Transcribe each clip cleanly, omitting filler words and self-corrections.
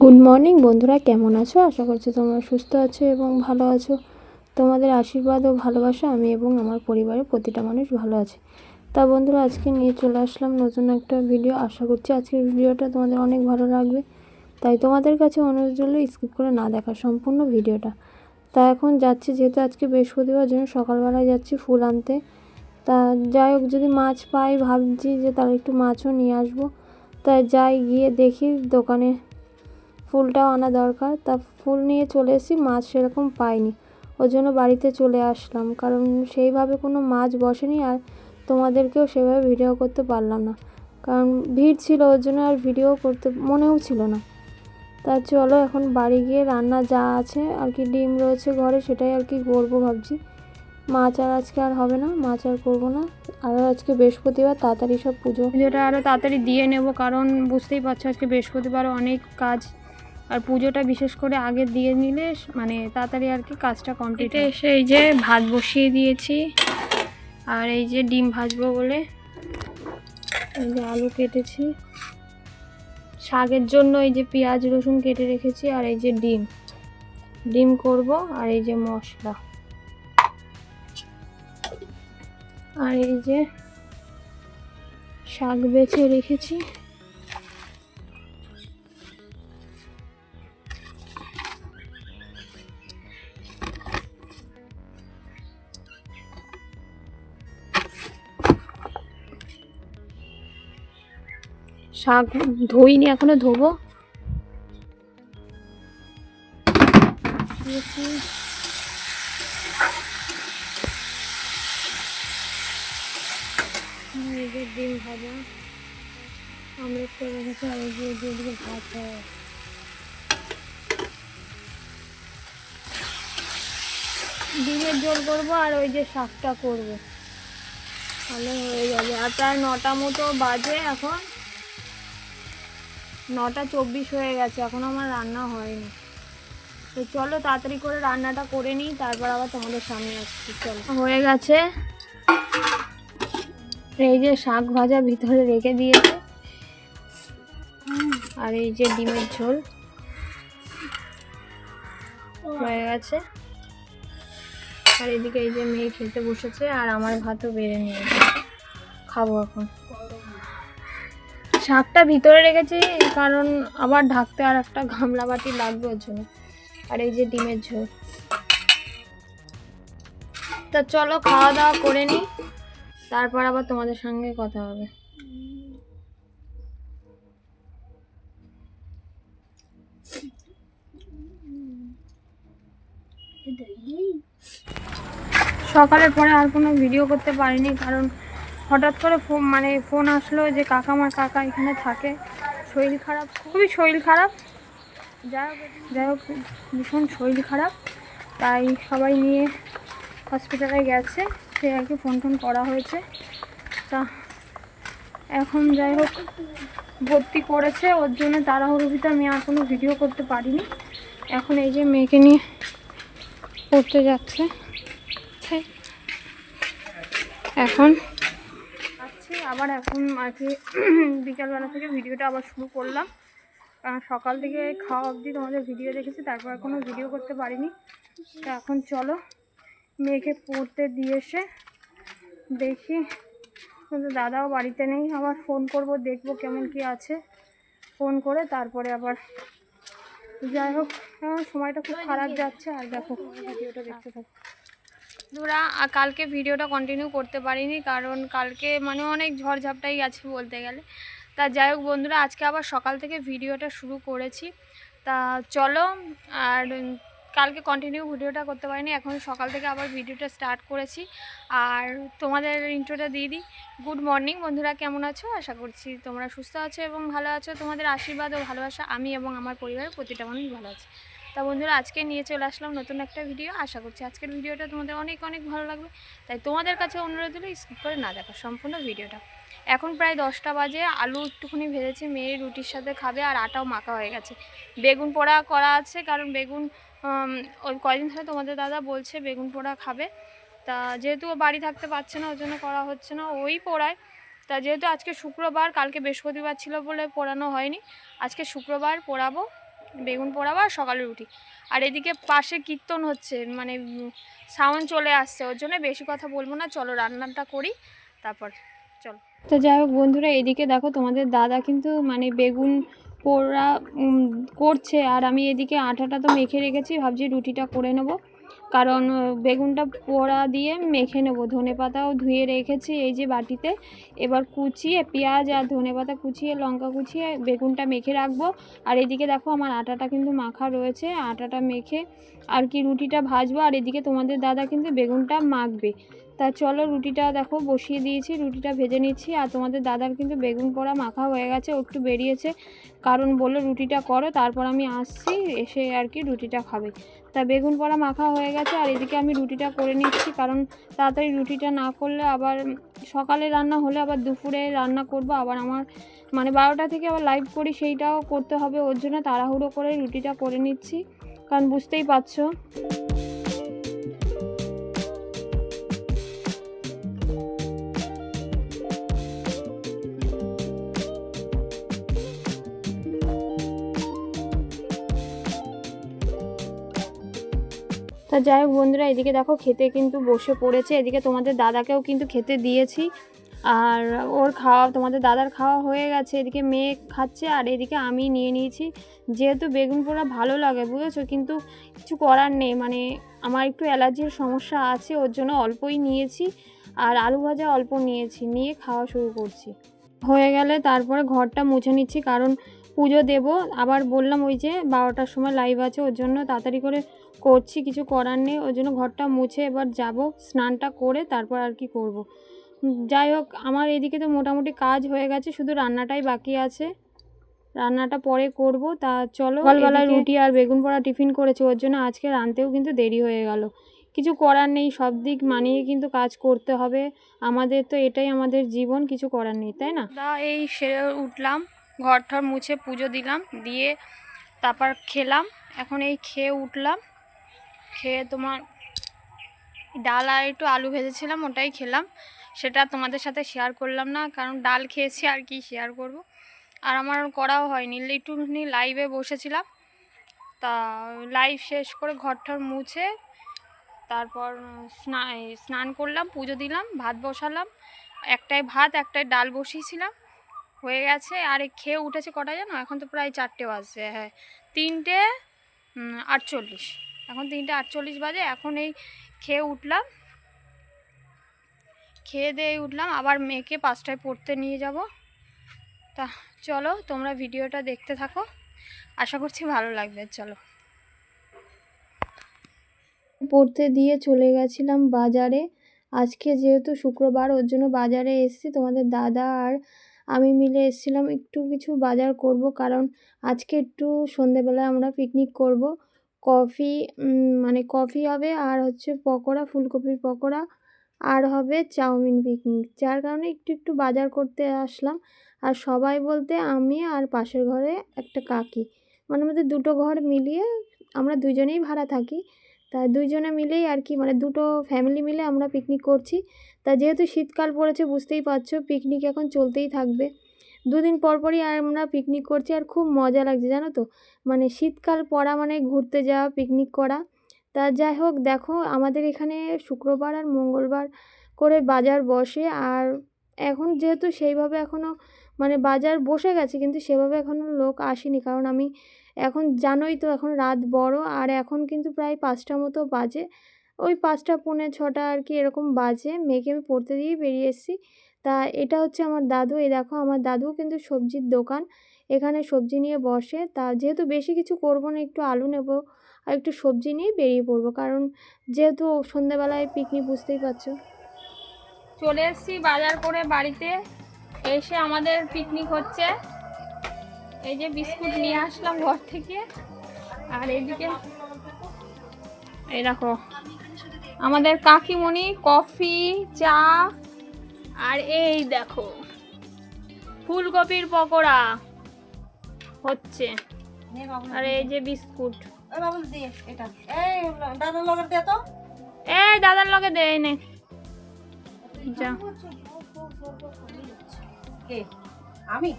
Good morning বন্ধুরা, কেমন আছো? আশা করছি তোমরা সুস্থ আছো এবং ভালো আছো। তোমাদের আশীর্বাদ ও ভালোবাসা আমি এবং আমার পরিবারের প্রতিটা মানুষ ভালো আছে। তা বন্ধুরা, আজকে নিয়ে চলে আসলাম নতুন একটা ভিডিও। আশা করছি আজকের ভিডিওটা তোমাদের অনেক ভালো লাগবে। তাই তোমাদের কাছে অনুরোধ রইল স্কিপ করে না দেখা সম্পূর্ণ ভিডিওটা। তা এখন যাচ্ছি, যেহেতু আজকে বৃহস্পতিবার, জন্য সকালবেলায় যাচ্ছি ফুল আনতে। তা যাই হোক, যদি মাছ পাই ভাবছি যে তাহলে একটু মাছও নিয়ে আসবো। তাই যাই, গিয়ে দেখি দোকানে ফুলটাও আনা দরকার। তা ফুল নিয়ে চলে এসেছি, মাছ সেরকম পাইনি, ওই জন্য বাড়িতে চলে আসলাম। কারণ সেইভাবে কোনো মাছ বসেনি, আর তোমাদেরকেও সেভাবে ভিডিও করতে পারলাম না, কারণ ভিড় ছিল, ওর জন্য আর ভিডিও করতে মনেও ছিল না। তা চলো এখন বাড়ি গিয়ে রান্না যা আছে আর কি, ডিম রয়েছে ঘরে, সেটাই আর কি করবো ভাবছি। মাছ আর আজকে আর হবে না, মাছ আর করবো না। আরও আজকে বৃহস্পতিবার, তাড়াতাড়ি সব পুজোটা আরও তাড়াতাড়ি দিয়ে নেব, কারণ বুঝতেই পারছো আজকে বৃহস্পতিবারও অনেক কাজ। আর পুজোটা বিশেষ করে আগে দিয়ে নিলে মানে তাড়াতাড়ি আর কি কাজটা কমপ্লিট। এসে এই যে ভাত বসিয়ে দিয়েছি, আর এই যে ডিম ভাজবো বলে এই যে আলু কেটেছি, শাকের জন্য এই যে পেঁয়াজ রসুন কেটে রেখেছি, আর এই যে ডিম করব, আর এই যে মশলা, আর এই যে শাক বেছে রেখেছি। শাক ধুইনি, এখনো ধোবো। ডিম ভাজা আমলেট করে রেখেছি, আর এই যে এদিকে ভাত হয়। ডিমের ঝোল করবো, আর ওই যে শাকটা করবো, তাহলে হয়ে যাবে। আর প্রায় 9টা মতো বাজে, এখন 9:24 হয়ে গেছে, এখন আমার রান্না হয়নি। তো চলো তাড়াতাড়ি করে রান্নাটা করে নিই, তারপর আবার তোমাদের সামনে আসছি। চলো, হয়ে গেছে। এই যে শাক ভাজা ভিতরে রেখে দিয়েছে, আর এই যে ডিমের ঝোল হয়ে গেছে। আর এদিকে এই যে মেয়ে খেতে বসেছে, আর আমার ভাতও বেড়ে নিয়েছে, খাবো এখন। শাকটা ভিতরে রেখেছি কারণ আবার ঢাকতে আর একটা গামলা বাটি লাগবে ওর জন্য। আর এই যে ডিমের ঝোল। তা চলো খাওয়া দাওয়া করে নিই, তারপর আবার তোমাদের সঙ্গে কথা হবে। সকালের পরে আর কোনো ভিডিও করতে পারিনি, কারণ হঠাৎ করে ফোন আসলো যে কাকা এখানে থাকে, শরীর খারাপ, খুবই শরীর খারাপ। যাই হোক ভীষণ শরীর খারাপ, তাই সবাই নিয়ে হসপিটালে গেছে, সে আর কি ফোন করা হয়েছে। তা এখন যাই হোক ভর্তি করেছে, ওর জন্য তাড়াহুড়োর ভিতরে আমি আর কোনো ভিডিও করতে পারিনি। এখন এই যে মেয়েকে নিয়ে পড়তে যাচ্ছে, এখন যাচ্ছি আবার। এখন আর কি বিকালবেলা থেকে ভিডিওটা আবার শুরু করলাম, কারণ সকাল থেকে খাওয়া অবধি তোমাদের ভিডিও দেখেছি, তারপর কোনো ভিডিও করতে পারিনি। তো এখন চলো মেয়েকে পড়তে দিয়ে এসে দেখি, দাদাও বাড়িতে নেই, আবার ফোন করব, দেখবো কেমন কি আছে, ফোন করে তারপরে আবার। যাই হোক এখন সময়টা খুব খারাপ যাচ্ছে। আর দেখো ভিডিওটা দেখতে থাকো বন্ধুরা। কালকে ভিডিওটা কন্টিনিউ করতে পারিনি, কারণ কালকে মানে অনেক ঝড়ঝাপটাই গেছে বলতে গেলে। তা যাই হোক বন্ধুরা, আজকে আবার সকাল থেকে ভিডিওটা শুরু করেছি। তা চলো, আর কালকে কন্টিনিউ ভিডিওটা করতে পারিনি, এখন সকাল থেকে আবার ভিডিওটা স্টার্ট করেছি। আর তোমাদের ইন্ট্রোটা দিয়ে দিই। গুড মর্নিং বন্ধুরা, কেমন আছো? আশা করছি তোমরা সুস্থ আছো এবং ভালো আছো। তোমাদের আশীর্বাদ ও ভালোবাসা আমি এবং আমার পরিবারের প্রতিটা মানুষ ভালো আছে। তা বন্ধুরা, আজকে নিয়ে চলে আসলাম নতুন একটা ভিডিও। আশা করছি আজকের ভিডিওটা তোমাদের অনেক অনেক ভালো লাগবে। তাই তোমাদের কাছে অনুরোধ হলো স্কিপ করে না দেখা সম্পূর্ণ ভিডিওটা। এখন প্রায় 10টা বাজে, আলু একটুখানি ভেজেছি, মেয়ের রুটির সাথে খাবে, আর আটাও মাখা হয়ে গেছে। বেগুন পোড়া করা আছে, কারণ বেগুন ওই কয়দিন ধরে তোমাদের দাদা বলছে বেগুন পোড়া খাবে। তা যেহেতু ও বাড়ি থাকতে পারছে না, ওর জন্য করা হচ্ছে না, ওই পোড়ায়। তা যেহেতু আজকে শুক্রবার, কালকে বৃহস্পতিবার ছিল বলে পোড়ানো হয়নি, আজকে শুক্রবার পোড়াবো। বেগুন পোড়াবো আর সকালে রুটি। আর এদিকে পাশে কীর্তন হচ্ছে, মানে সাউন্ড চলে আসছে, ওর জন্য বেশি কথা বলবো না। চলো রান্নাটা করি, তারপর চলো। তো যাই হোক বন্ধুরা, এদিকে দেখো তোমাদের দাদা কিন্তু মানে বেগুন পোড়া করছে, আর আমি এদিকে আটাটা তো মেখে রেখেছি, ভাবছি রুটিটা করে নেব। কারণ বেগুনটা পোড়া দিয়ে মেখে নেব। ধনেপাতাও ধুয়ে রেখেছি এই যে বাটিতে। এবার কুচিয়ে পেঁয়াজ আর ধনেপাতা কুচিয়ে লঙ্কা কুচিয়ে বেগুনটা মেখে রাখবো। আর এদিকে দেখো আমার আটাটা কিন্তু মাখা রয়েছে, আটাটা মেখে আর কি রুটিটা ভাজবো। আর এদিকে তোমাদের দাদা কিন্তু বেগুনটা মাখবে। তা চলো রুটিটা দেখো বসিয়ে দিয়েছি, রুটিটা ভেজে নিচ্ছি। আর তোমাদের দাদার কিন্তু বেগুন পোড়া মাখা হয়ে গেছে, ও একটু বেরিয়েছে, কারণ বললো রুটিটা করো, তারপর আমি আসছি, এসে আর কি রুটিটা খাবে। তা বেগুন পোড়া মাখা হয়ে গেছে, আর এদিকে আমি রুটিটা করে নিচ্ছি, কারণ তাড়াতাড়ি রুটিটা না করলে আবার সকালে রান্না হলে আবার দুপুরে রান্না করব, আবার আমার মানে 12টা থেকে আবার লাইভ করি, সেইটাও করতে হবে। ওর জন্য তাড়াহুড়ো করে রুটিটা করে নিচ্ছি, কারণ বুঝতেই পারছো। তা যাই হোক বন্ধুরা, এদিকে দেখো খেতে কিন্তু বসে পড়েছে। এদিকে তোমাদের দাদাকেও কিন্তু খেতে দিয়েছি, আর ওর খাওয়া তোমাদের দাদার খাওয়া হয়ে গেছে। এদিকে মেয়ে খাচ্ছে, আর এদিকে আমি নিয়ে নিয়েছি। যেহেতু বেগুন পোড়া ভালো লাগে বুঝেছো, কিন্তু কিছু করার নেই, মানে আমার একটু অ্যালার্জির সমস্যা আছে, ওর জন্য অল্পই নিয়েছি। আর আলু ভাজা অল্প নিয়েছি, নিয়ে খাওয়া শুরু করছি। হয়ে গেলে তারপরে ঘরটা মুছে নিচ্ছি, কারণ পুজো দেব। আবার বললাম ওই যে 12টার সময় লাইভ আছে, ওর জন্য তাড়াতাড়ি করে করছি, কিছু করার নেই। ওর জন্য ঘরটা মুছে এবার যাব, স্নানটা করে তারপর আর কি করব। যাই হোক, আমার এদিকে তো মোটামুটি কাজ হয়ে গেছে, শুধু রান্নাটাই বাকি আছে, রান্নাটা পরে করব। তা চলো, সকালবেলায় রুটি আর বেগুন পোড়া টিফিন করেছি, ওর জন্য আজকে রাঁধতেও কিন্তু দেরি হয়ে গেল। কিছু করার নেই, সব দিক মানিয়ে কিন্তু কাজ করতে হবে, আমাদের তো এটাই আমাদের জীবন, কিছু করার নেই, তাই না? এই সেরে উঠলাম, ঘর ঠর মুছে পুজো দিলাম, দিয়ে তারপর খেলাম। এখন এই খেয়ে উঠলাম, খেয়ে তোমার ডাল আর একটু আলু ভেজেছিলাম, ওটাই খেলাম। সেটা তোমাদের সাথে শেয়ার করলাম না, কারণ ডাল খেয়েছি, আর কি শেয়ার করব। আর আমার করাও হয়নি, একটুখানি লাইভে বসেছিলাম। তা লাইভ শেষ করে ঘর ঠর মুছে তারপর স্নান করলাম, পুজো দিলাম, ভাত বসালাম। একটাই ভাত একটাই ডাল বসিয়েছিলাম, হয়ে গেছে। আর খেয়ে উঠেছে কটা জানো? এখন তো প্রায় 4টে বাজছে, হ্যাঁ 3টে 48, এখন 3টে 48 বাজে। এখন এই খেয়ে উঠলাম, খেয়ে দিয়ে উঠলাম, আবার মেয়েকে 5টায় পড়তে নিয়ে যাব। তা চলো তোমরা ভিডিওটা দেখতে থাকো, আশা করছি ভালো লাগবে। চলো, পড়তে দিয়ে চলে গেছিলাম বাজারে। আজকে যেহেতু শুক্রবার, ওর জন্য বাজারে এসেছি। তোমাদের দাদা আর আমি মিলে এসেছিলাম, একটু কিছু বাজার করব, কারণ আজকে একটু সন্ধেবেলায় আমরা পিকনিক করব। কফি মানে কফি হবে, আর হচ্ছে পকোড়া, ফুলকপির পকোড়া, আর হবে চাউমিন পিকনিক, যার কারণে একটু বাজার করতে আসলাম। আর সবাই বলতে আমি আর পাশের ঘরে একটা কাকি, মানে আমাদের দুটো ঘর মিলিয়ে আমরা দুজনেই ভাড়া থাকি। তা দুইজনে মিলেই আর কি, মানে দুটো ফ্যামিলি মিলে আমরা পিকনিক করছি। তা যেহেতু শীতকাল পড়েছে বুঝতেই পারছো, পিকনিক এখন চলতেই থাকবে। দুদিন পর পরই আমরা পিকনিক করছি, আর খুব মজা লাগছে জানো তো, মানে শীতকাল পড়া মানে ঘুরতে যাওয়া, পিকনিক করা। তা যাই হোক, দেখো আমাদের এখানে শুক্রবার আর মঙ্গলবার করে বাজার বসে। আর এখন যেহেতু সেইভাবে এখনও মানে বাজার বসে গেছে, কিন্তু সেভাবে এখনও লোক আসেনি, কারণ আমি এখন জানোই তো এখন রাত বড়, আর এখন কিন্তু প্রায় 5টা মতো বাজে, ওই 5টা পৌনে 6টা আর কি এরকম বাজে। মেয়েকে আমি পড়তে দিয়েই বেরিয়ে এসেছি। তা এটা হচ্ছে আমার দাদু, এই দেখো আমার দাদু কিন্তু সবজির দোকান, এখানে সবজি নিয়ে বসে। তা যেহেতু বেশি কিছু করবো না, একটু আলু নেব আর একটু সবজি নিয়ে বেরিয়ে পড়বো, কারণ যেহেতু সন্ধ্যেবেলায় পিকনিক, বুঝতেই পারছো। চলে এসেছি বাজার করে বাড়িতে, এসে আমাদের পিকনিক হচ্ছে। এই যে বিস্কুট নিয়ে আসলাম ঘর থেকে, আর এইদিকে এই দেখো আমাদের কাকিমণি কফি, চা, আর এই দেখো ফুলকপির পকোড়া হচ্ছে, আর এই যে বিস্কুট। এই দাদার লগে দে নে যা। আমি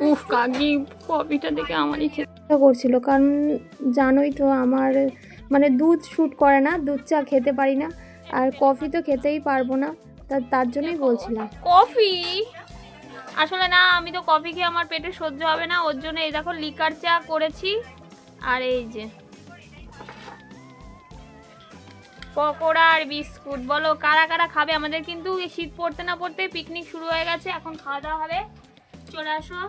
উফ কাকি কফিটা দেখে আমারই খেতে করছিল, কারণ জানোই তো আমার মানে দুধ শ্যুট করে না, দুধ চা খেতে পারি না, আর কফি তো খেতেই পারবো না, তার জন্যই বলছিলাম। কফি আসলে না, আমি তো কফি খেয়ে আমার পেটে সহ্য হবে না, ওর জন্য এই দেখো লিকার চা করেছি। আর এই যে পকোড়া আর বিস্কুট। বলো কারা কারা খাবে? আমাদের কিন্তু শীত পড়তে না পড়তে পিকনিক শুরু হয়ে গেছে, এখন খাওয়া দাওয়া হবে, চলে আসো।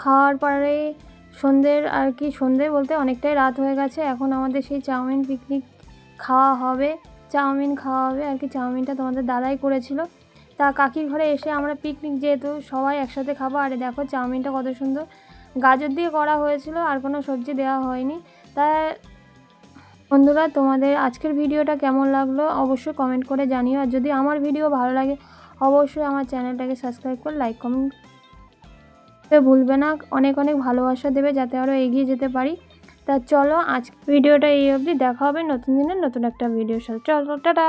খাওয়ার পরে সন্ধ্যের আর কি, সন্ধ্যে বলতে অনেকটাই রাত হয়ে গেছে, এখন আমাদের সেই চাউমিন পিকনিক খাওয়া হবে, চাউমিন খাওয়া হবে আর কি। চাউমিনটা তোমাদের দাদাই করেছিল, তা কাকির ঘরে এসে আমরা পিকনিক যেহেতু সবাই একসাথে খাবো। আর দেখো চাউমিনটা কত সুন্দর গাজর দিয়ে করা হয়েছিল, আর কোনো সবজি দেওয়া হয়নি। তাই বন্ধুরা, তোমাদের আজকের ভিডিওটা কেমন লাগলো অবশ্যই কমেন্ট করে জানিও, আর যদি আমার ভিডিও ভালো লাগে অবশ্যই আমার চ্যানেলটাকে সাবস্ক্রাইব করে লাইক কমেন্ট ভুলবে না। অনেক অনেক ভালোবাসা দেবে যাতে আরও এগিয়ে যেতে পারি। তা চলো আজ ভিডিওটা এই অবধি, দেখা হবে নতুন দিনের নতুন একটা ভিডিওর সাথে। চলো টাটা।